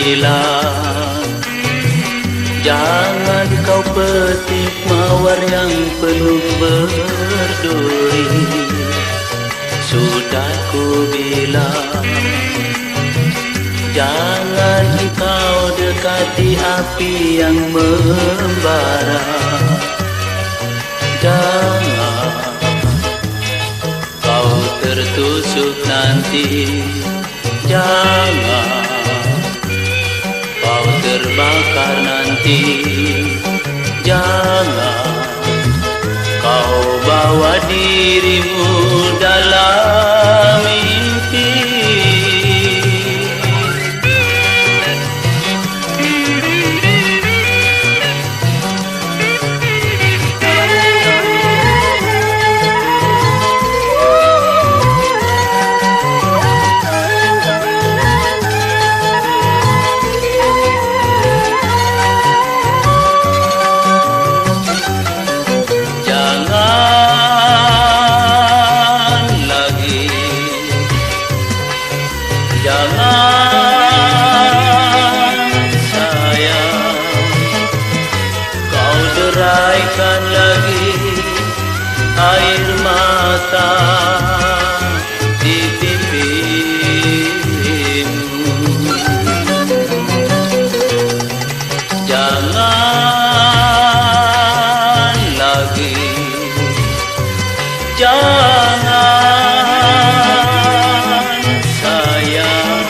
bilang, jangan kau petik mawar yang penuh berduri. Sudah ku bilang, jangan kau dekati api yang membara. Jangan kau tertusuk nanti. Jangan kau terbakar nanti. Jangan kau bawa dirimu dalam mimpi. Air mata di pipimu. Jangan lagi, jangan sayang,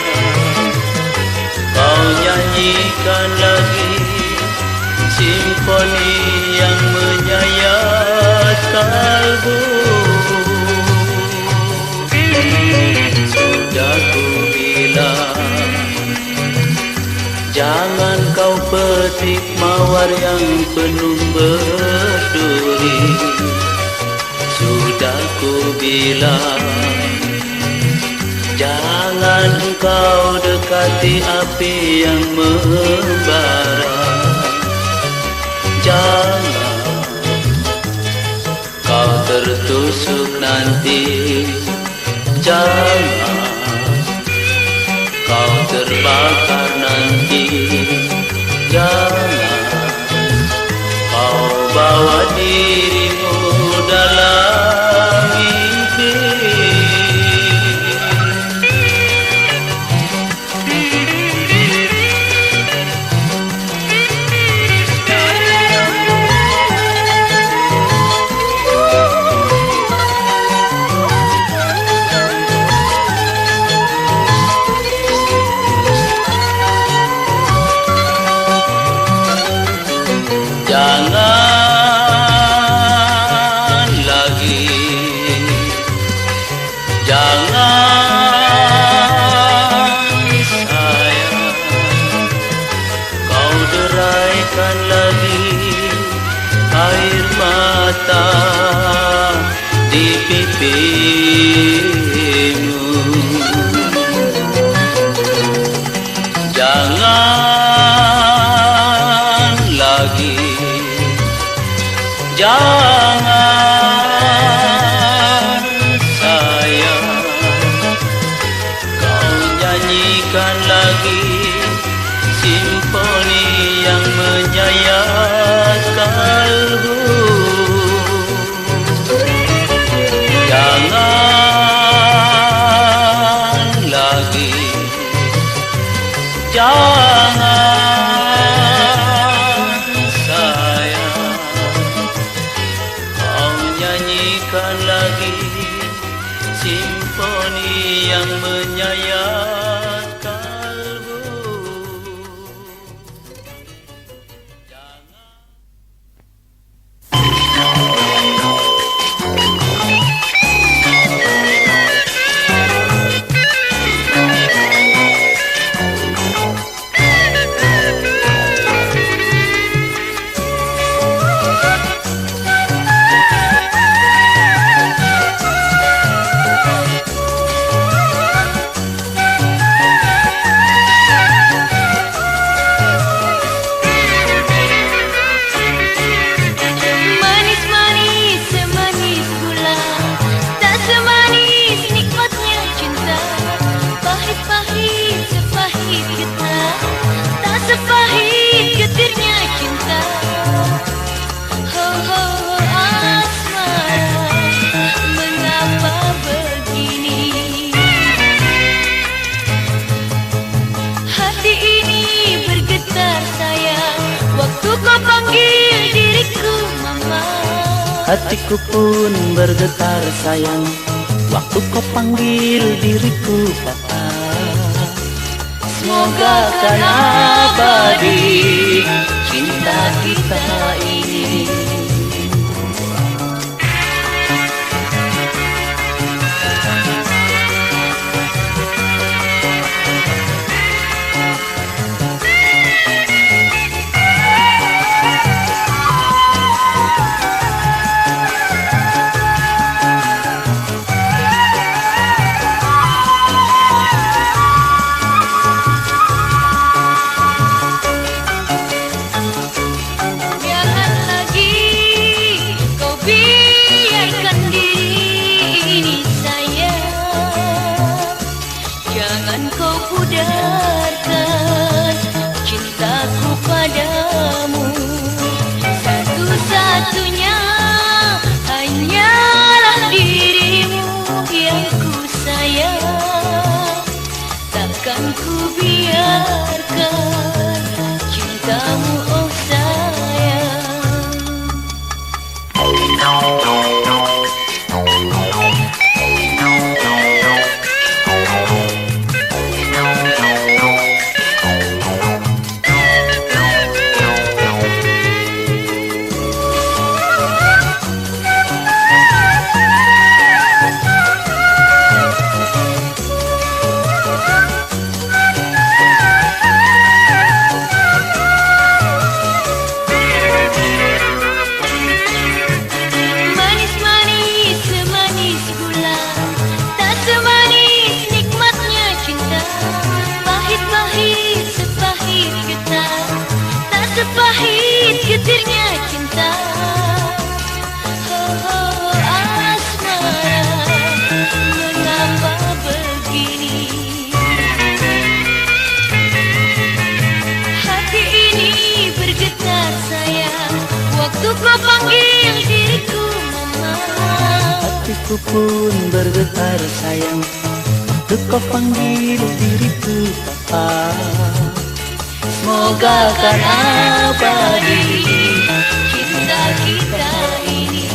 kau nyanyikan lagi simfoni yang menyayat kalbu. Sudah ku bilang, jangan kau petik mawar yang penuh berduri. Sudah ku bilang, jangan kau dekati api yang membara. Jangan kau tertusuk nanti. Jangan kau terbakar nanti. Jangan kau bawa dirimu dalam mimpi. Jangan lagi, jangan sayang, kau deraikan lagi air mata di pipimu. Jangan lagi, jangan sayang, kau nyanyikan lagi simfoni yang menyayat kalbu. Jangan lagi, jangan sayang, kau nyanyikan lagi simfoni yang menyayat kalbu. Hatiku pun bergetar sayang waktu kau panggil diriku papa. Semoga kan abadi cinta kita ini. Jangan kau pudarkan cintaku padamu. Satu-satunya hanyalah dirimu yang ku sayang. Takkan ku biarkan cintamu oh sayang. Sepahit getirnya cinta. Oh, asmara, mengapa begini? Hati ini bergetar sayang waktu kau panggil diriku mama. Hatiku pun bergetar sayang waktu kau panggil diriku papa. Semoga kan abadi cinta kita ini.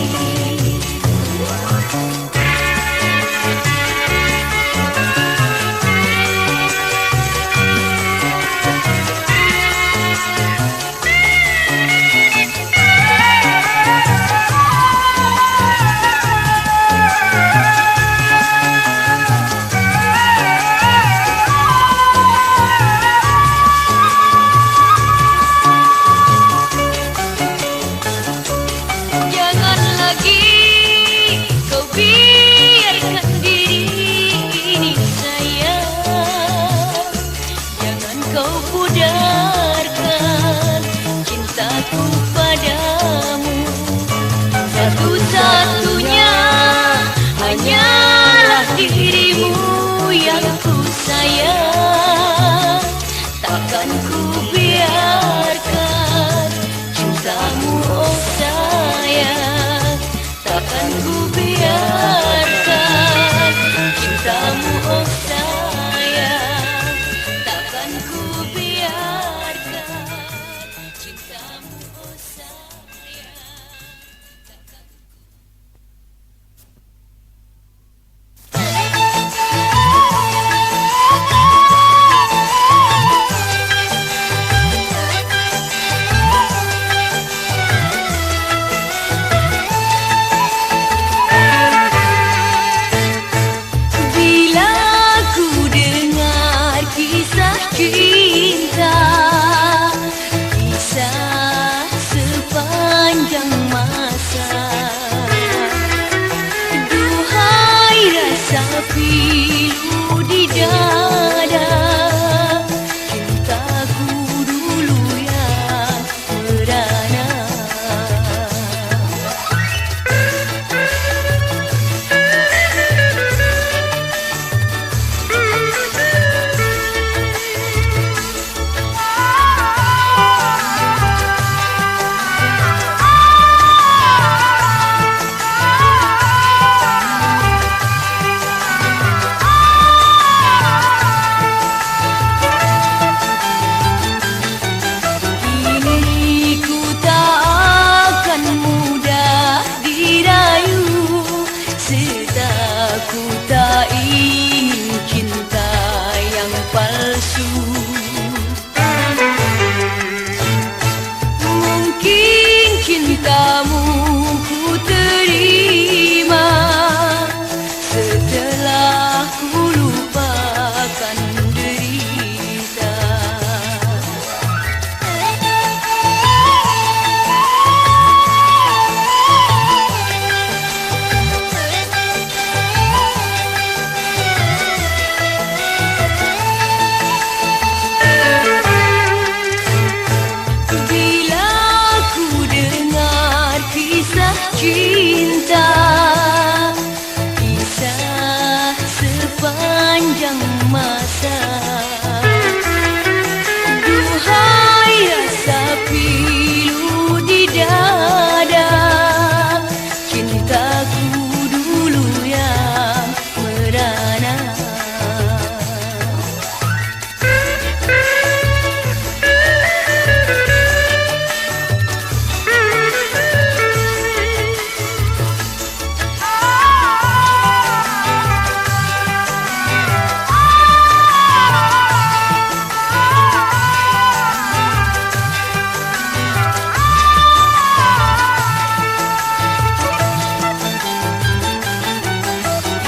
Kau pudarkan cintaku padamu. Satu-satunya hanyalah dirimu yang ku sayang. Takkan ku biarkan cintamu oh sayang. Takkan ku biarkan cintamu oh sayang. Takkan ku biarkan cintamu oh Aku tak ingin cinta yang palsu. Mungkin cintamu ku terima setelah ku lupakan derita. Bila ku dengar kisah cinta, kisah sepanjang masa, duhai rasa pilu di dada, cintaku dulu yang merana.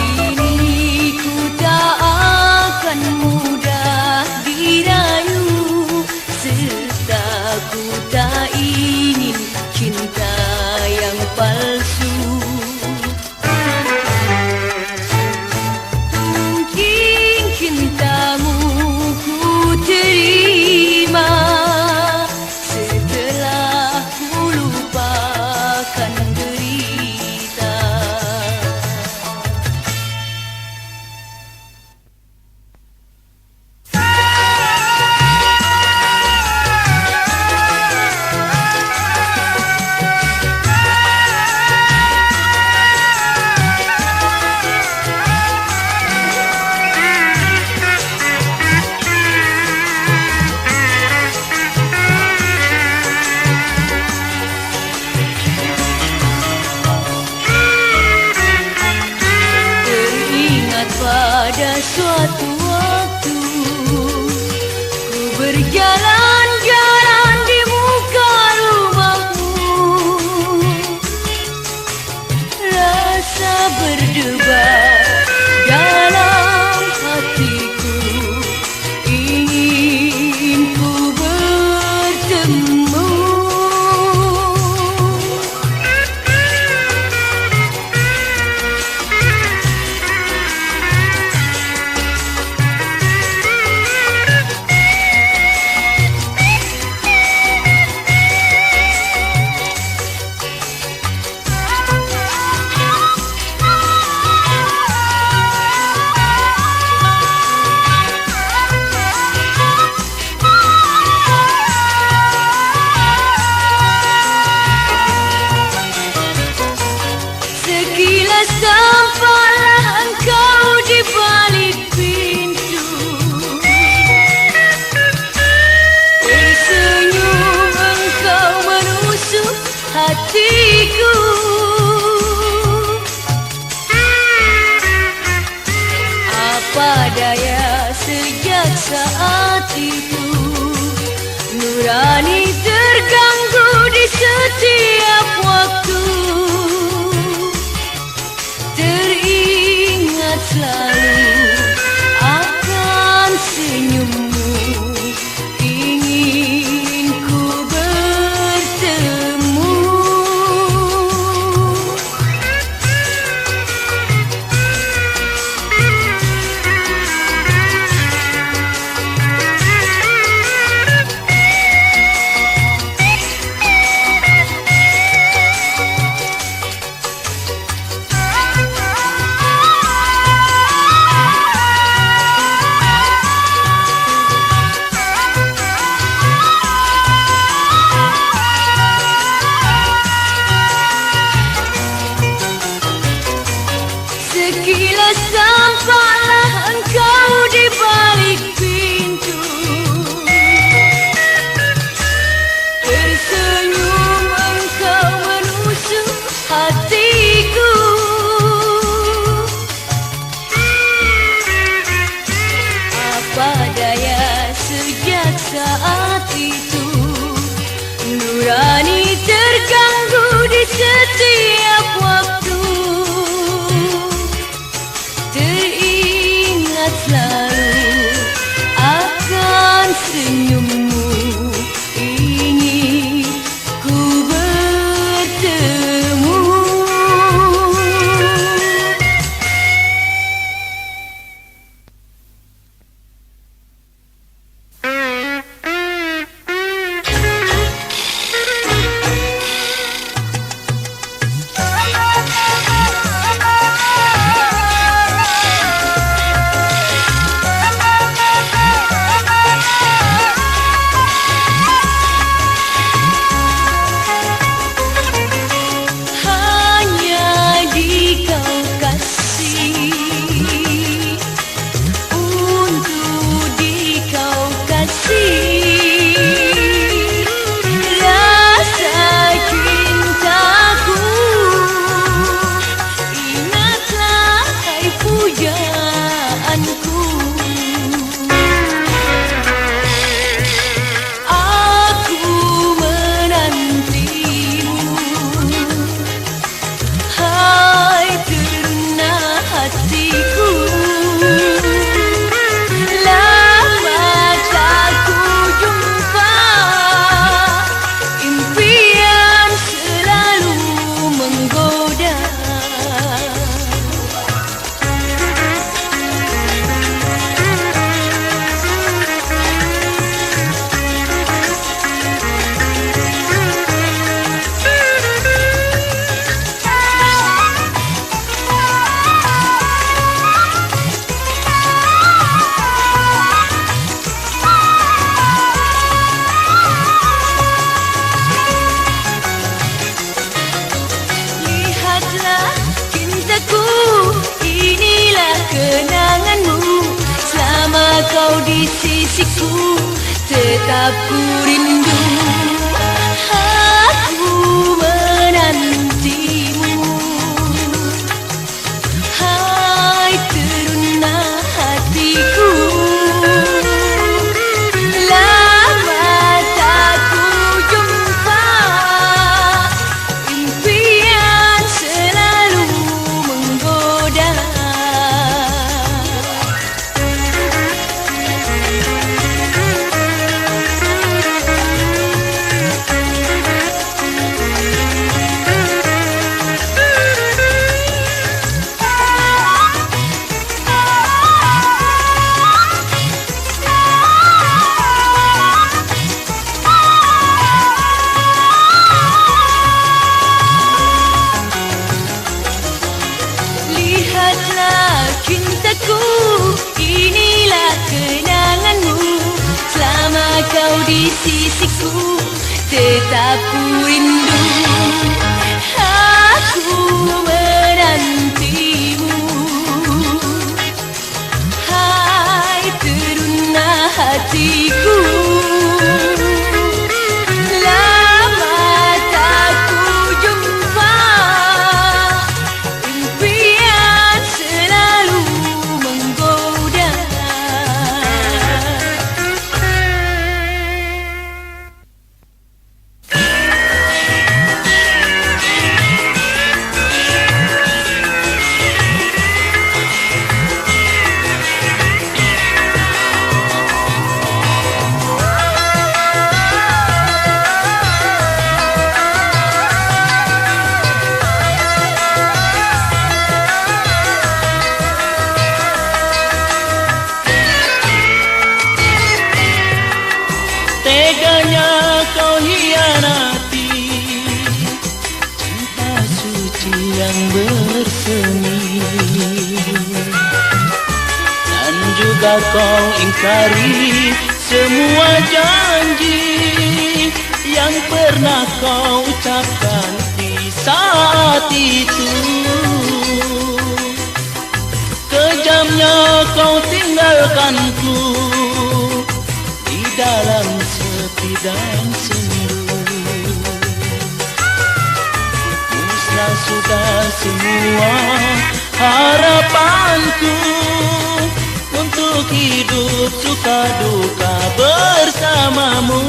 Kini ku tak akan mudah dirayu, serta ku tak ingin cinta yang palsu. Mungkin cintamu ku terima setelah ku lupakan derita. Teringat pada suatu waktu ku berjalan-jalan di muka rumahmu, rasa berdebar dalam hatiku, ingin ku bertemu. Sekilas tampaklah engkau di balik pintu, tersenyum engkau menusuk hatiku. Apa daya sejak saat itu, nurani terganggu di setiap waktu. Teringat selalu akan senyummu, ingin ku bertemu. Sekilas tampaklah engkau di balik pintu, tersenyum engkau menusuk hatiku. saat itu nurani terganggu di setiap waktu. Teringat selalu akan senyummu, ingin ku bertemu. Kau di sisiku, tetap ku rindu. Aku menantimu. Hai teruna hatiku, lama tak ku jumpa. Impian selalu menggoda. Lihatlah cintaku, inilah kenanganmu. Selama kau di sisiku, tetap ku rindu. Aku menantimu. Hai teruna hatiku, lama tak ku jumpa. Impian selalu menggoda. Teganya kau hianati cinta suci yang bersemi, dan juga kau ingkari semua janji yang pernah kau ucapkan di saat itu. Kejamnya kau tinggalkanku di dalam sepi dan sendu. Musnah sudah semua harapanku untuk hidup suka duka bersama. bersamamu.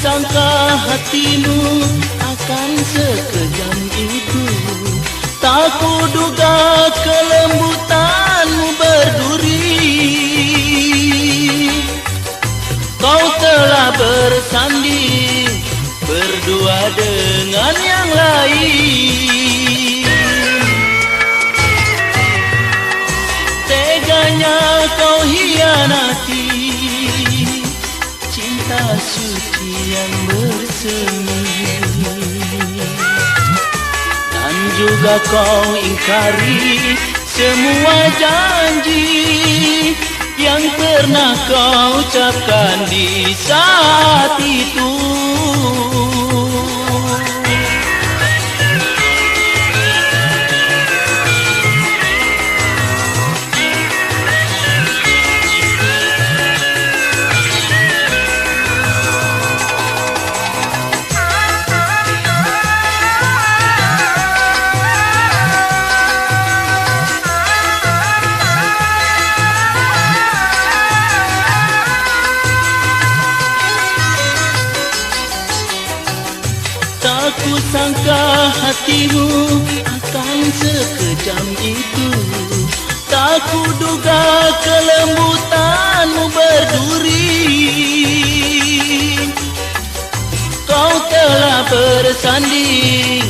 Sangka hatimu akan sekejam itu, tak kuduga kelembutanmu berduri. Kau telah bersanding berdua dengan yang lain. Teganya kau hianati cinta suci yang bersemi, dan juga kau ingkari semua janji yang pernah kau ucapkan di saat itu. Tak kusangka hatimu akan sekejam itu, tak kuduga kelembutanmu berduri. Kau telah bersanding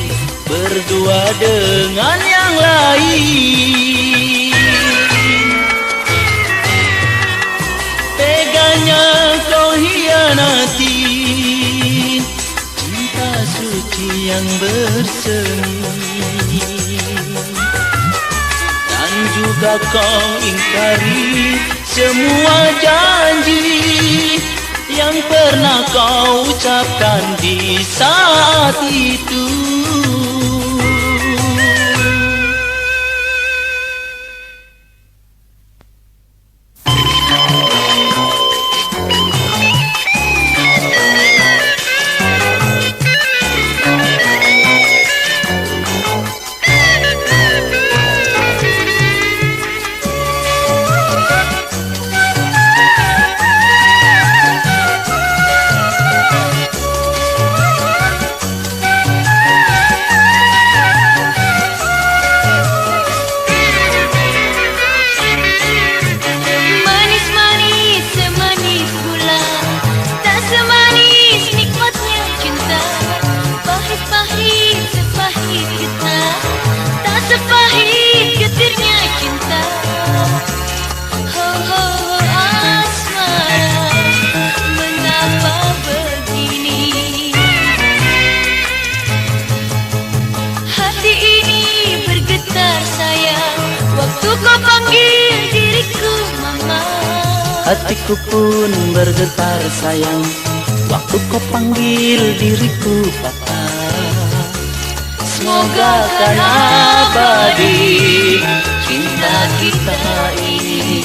berdua dengan yang lain. Teganya kau hianati suci yang bersemi, dan juga kau ingkari semua janji yang pernah kau ucapkan di saat itu. Kau panggil diriku mama, hatiku pun bergetar sayang, waktu kau panggil diriku papa. Semoga kan abadi cinta kita ini.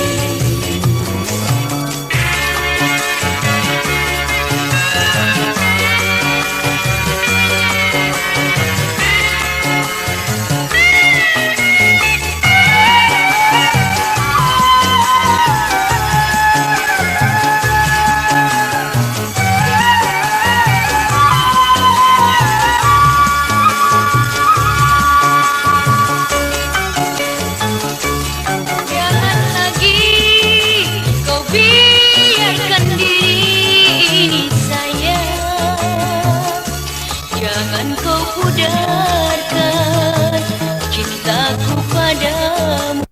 Jangan kau pudarkan cintaku padamu.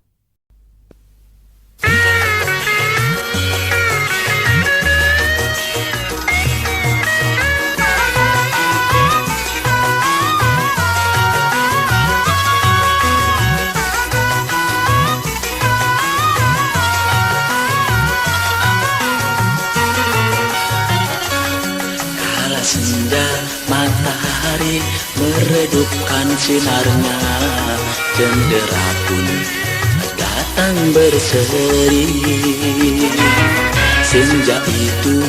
sinarnya, cendera pun datang berseri. Senja itu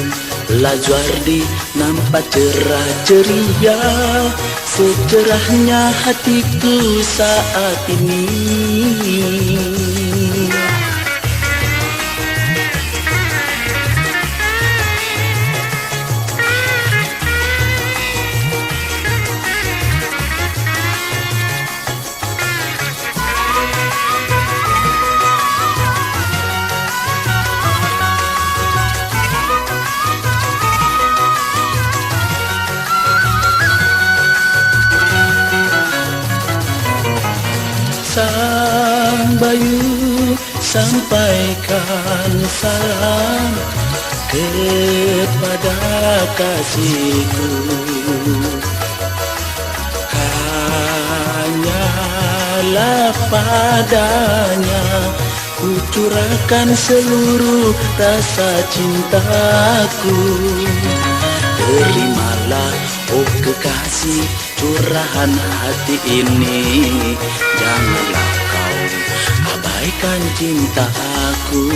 Lajuardi nampak cerah ceria, secerahnya hatiku saat ini. Sang Bayu sampaikan salam kepada kasihku, hanyalah padanya ku curahkan seluruh rasa cintaku. Terimalah oh kekasih curahan hati ini, janganlah kau abaikan cintaku.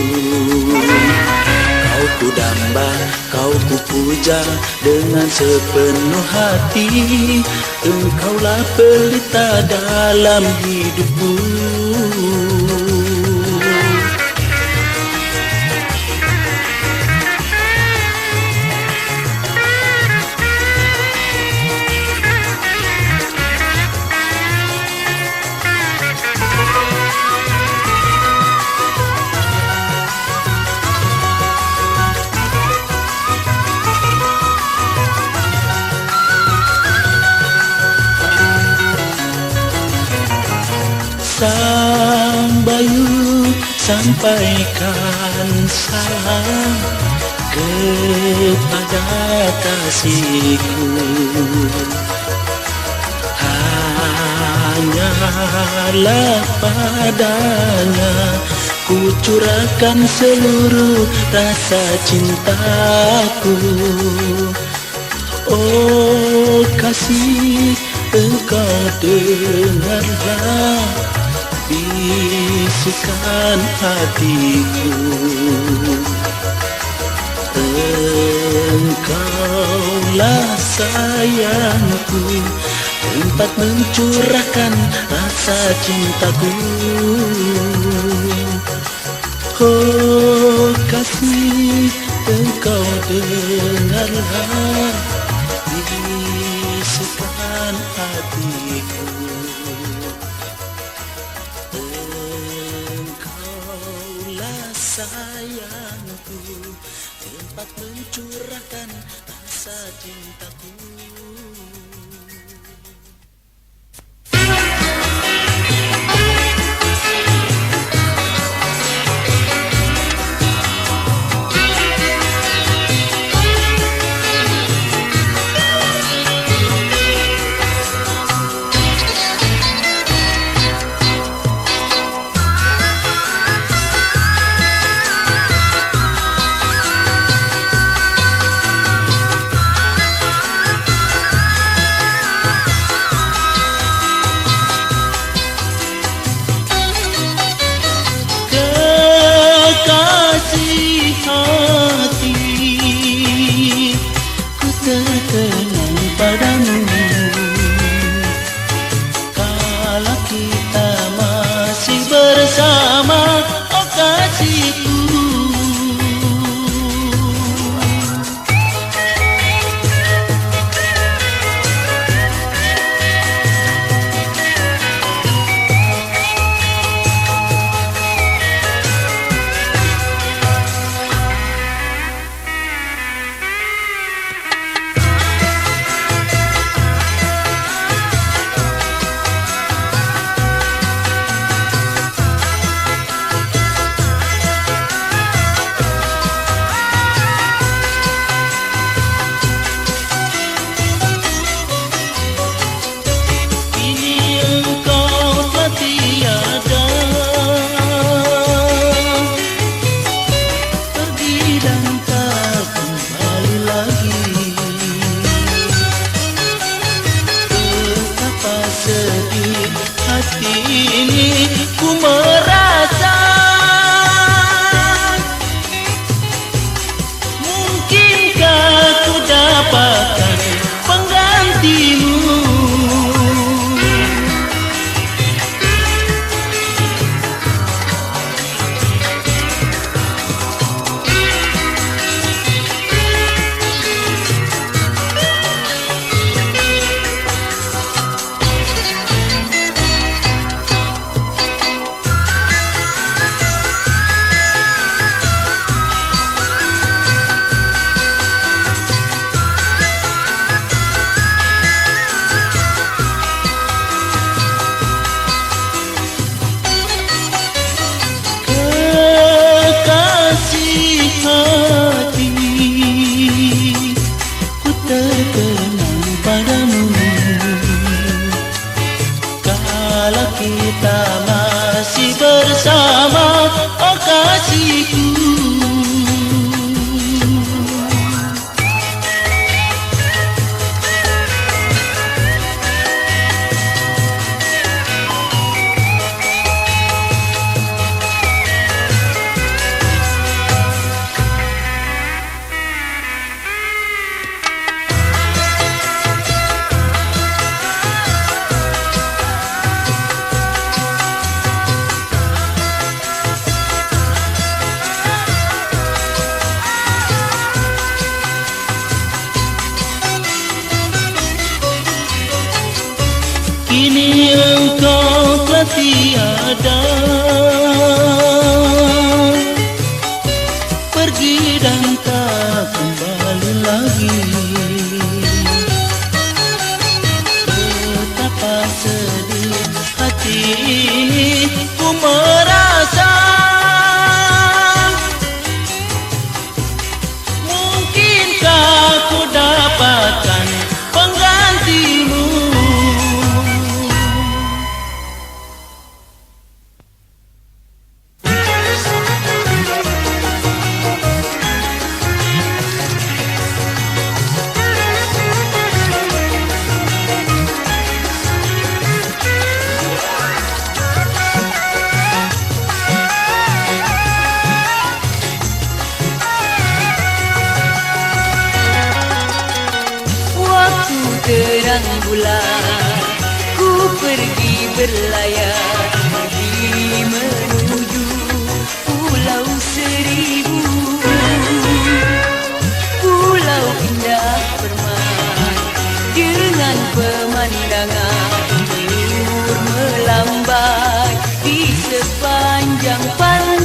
Kau ku damba, kau ku puja dengan sepenuh hati. Engkaulah pelita dalam hidupku. Sang Bayu sampaikan salam kepada kasihku, hanyalah padanya ku curahkan seluruh rasa cintaku. Oh kasih, engkau dengarlah bisikan hatiku. Engkaulah sayangku, tempat mencurahkan rasa cintaku. Oh kasih, engkau dengarlah bisikan hatiku. Sayangku, tempat mencurahkan rasa cintaku. bersama, oh kasihku. Kini engkau telah tiada, pergi dan tak kembali lagi. Betapa sedih hati ini ku merasa, mungkinkah ku dapatkan penggantimu. Terang bulan, ku pergi berlayar, pergi menuju Pulau Seribu. Pulau indah permai dengan pemandangan telur melambai di sepanjang pantai.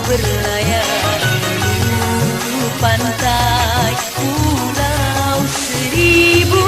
Berlayar menuju pantai Pulau Seribu.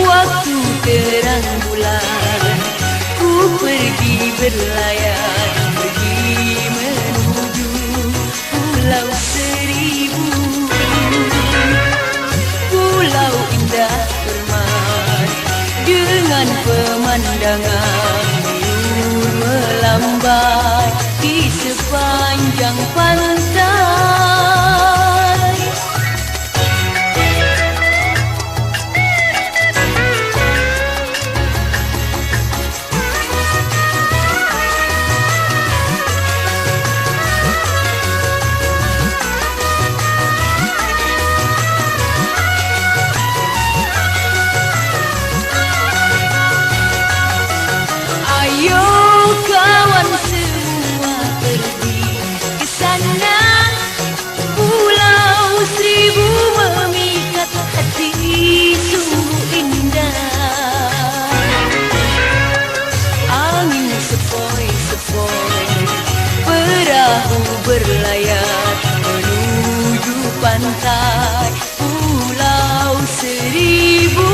Waktu terang bulan, ku pergi berlayar, pergi menuju Pulau Seribu. Pulau indah permai dengan pemandangan telur melambai di sepanjang pantai. Berlayar menuju pantai Pulau Seribu.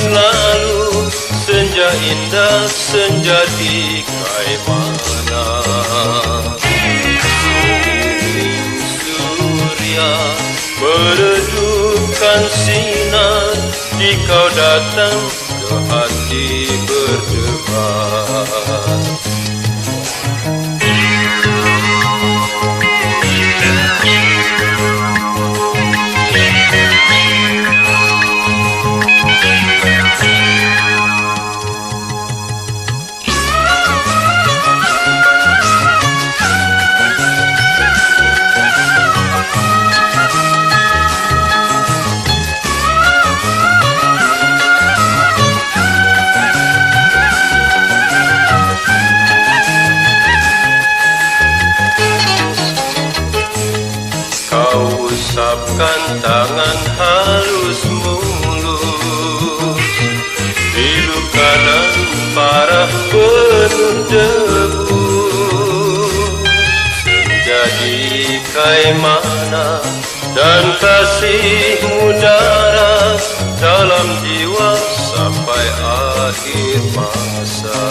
selalu senja indah, senja di Kaimana. Surya meredupkan sinar, di kau datang ke hati berdebar. Usapkan tangan halus mulus, diluka dan parah penuh debu. Senja di Kaimana dan kasih mudara dalam jiwa sampai akhir masa.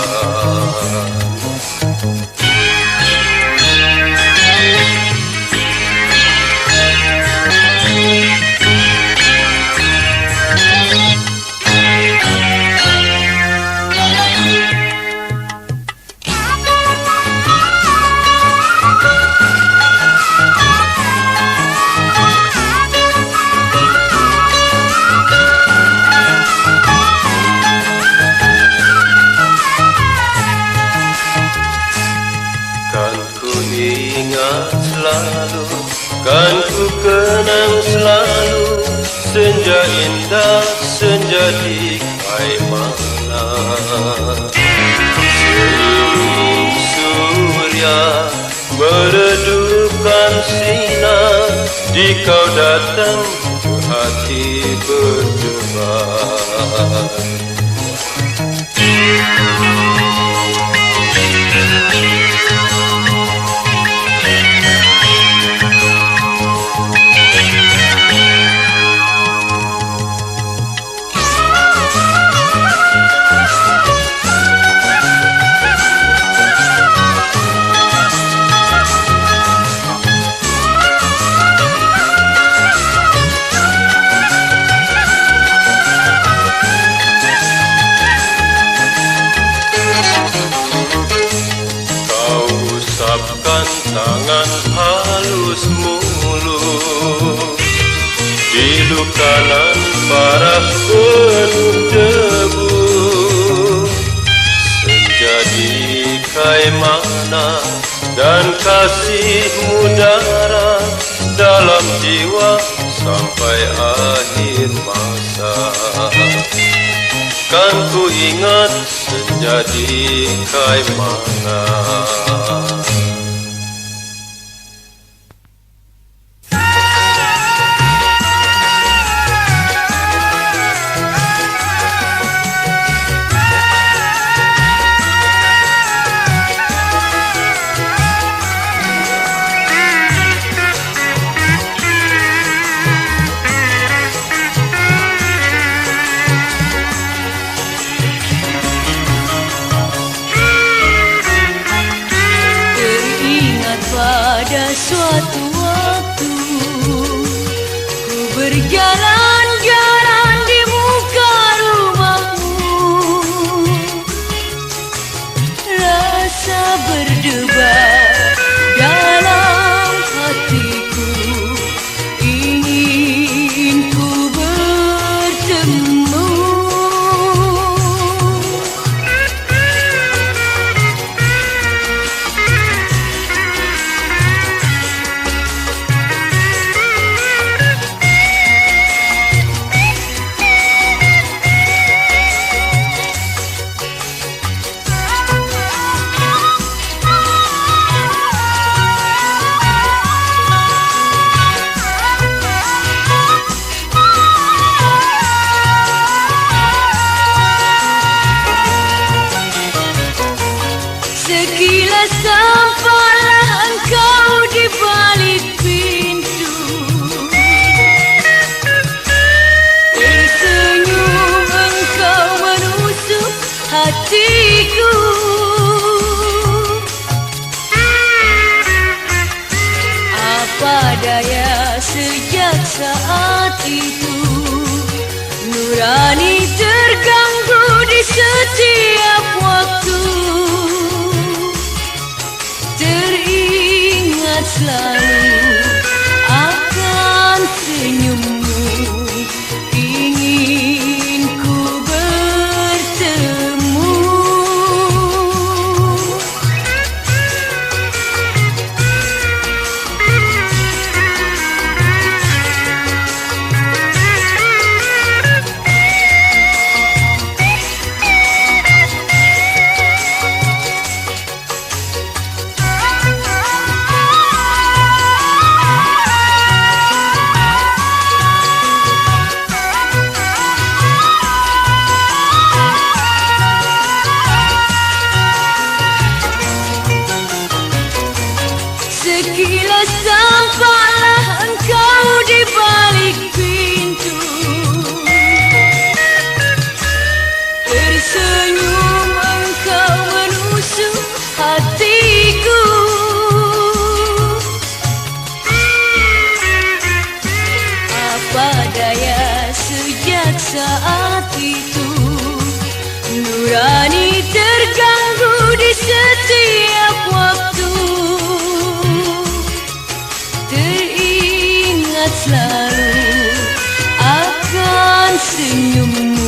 Kan ku kenang selalu senja indah, senja di Kaimana. Senyum surya meredupkan sinar, di kau datang ke hati berdebar. Usapkan tangan halus mulus, diluka nan parah penuh debu. Senja di Kaimana dan kasih mudara dalam jiwa sampai akhir masa. Kan ku ingat senja di Kaimana. Pada suatu waktu ku berjalan-jalan di muka rumahmu, rasa berdebar dalam hatiku, ingin ku bertemu. Apa daya sejak saat itu nurani terganggu di setiap waktu. Teringat selalu akan senyummu, ingin ku bertemu. Sekilas tampaklah engkau di balik pintu, tersenyum engkau menusuk hatiku. Apa daya sejak saat itu nurani terganggu di setiap waktu. Teringat selalu akan senyummu,